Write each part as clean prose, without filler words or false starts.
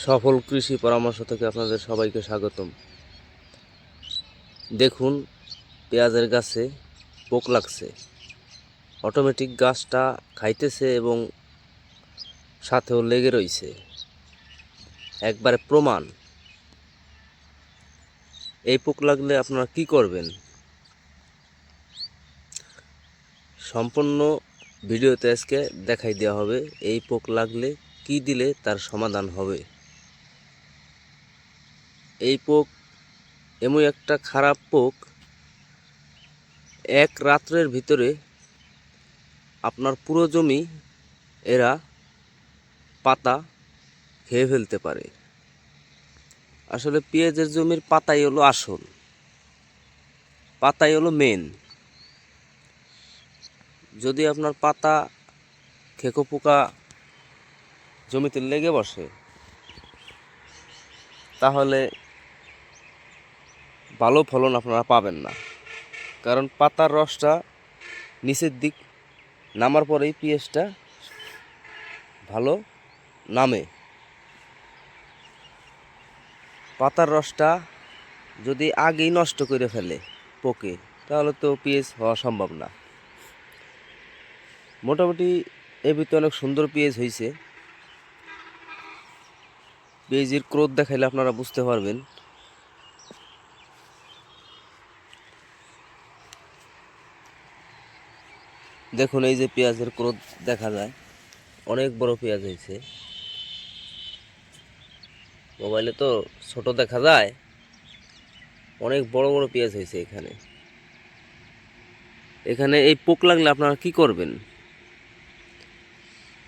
সফল কৃষি পরামর্শ থেকে আপনাদের সবাইকে স্বাগতম। দেখুন, পেঁয়াজের গাছে পোক লাগছে, অটোমেটিক গাছটা খাইতেছে এবং সাথেও লেগে রয়েছে, একবারে প্রমাণ। এই পোক লাগলে আপনারা কি করবেন? সম্পূর্ণ ভিডিওতে আজকে দেখাই দেওয়া হবে এই পোক লাগলে কি দিলে তার সমাধান হবে। এই পোক এমন একটা খারাপ পোক, এক রাত্রের ভিতরে আপনার পুরো জমি এরা পাতা খেয়ে ফেলতে পারে। আসলে পেঁয়াজের জমির পাতাই হলো আসল, পাতাই হলো মেন। যদি আপনার পাতা খেকো পোকা জমিতে লেগে বসে, তাহলে ভালো ফলন আপনারা পাবেন না। কারণ পাতার রসটা নিচের দিক নামার পরেই পেঁয়াজটা ভালো নামে। পাতার রসটা যদি আগেই নষ্ট করে ফেলে পোকে, তাহলে তো পেঁয়াজ হওয়া সম্ভব না। মোটামুটি এর ভিতরে অনেক সুন্দর পেঁয়াজ হয়েছে। পেঁয়াজের ক্রোধ দেখাইলে আপনারা বুঝতে পারবেন। দেখুন, এই যে পেঁয়াজের ক্রোধ দেখা যায়, অনেক বড় পেঁয়াজ হয়েছে। মোবাইলে তো ছোট দেখা যায়, অনেক বড় বড় পেঁয়াজ হয়েছে এখানে। এখানে এই পোক লাগলে আপনারা কি করবেন?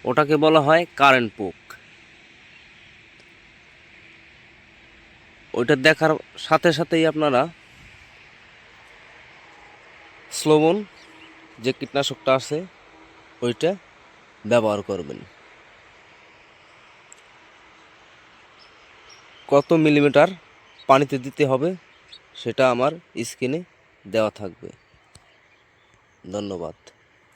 ওটাকে বলা হয় কারেন্ট পোক। ওইটা দেখার সাথে সাথেই আপনারা স্লোবন যে কীটনাশকটা আছে ওইটা ব্যবহার করবেন। কত মিলিমিটার পানিতে দিতে হবে সেটা আমার স্ক্রিনে দেওয়া থাকবে। ধন্যবাদ।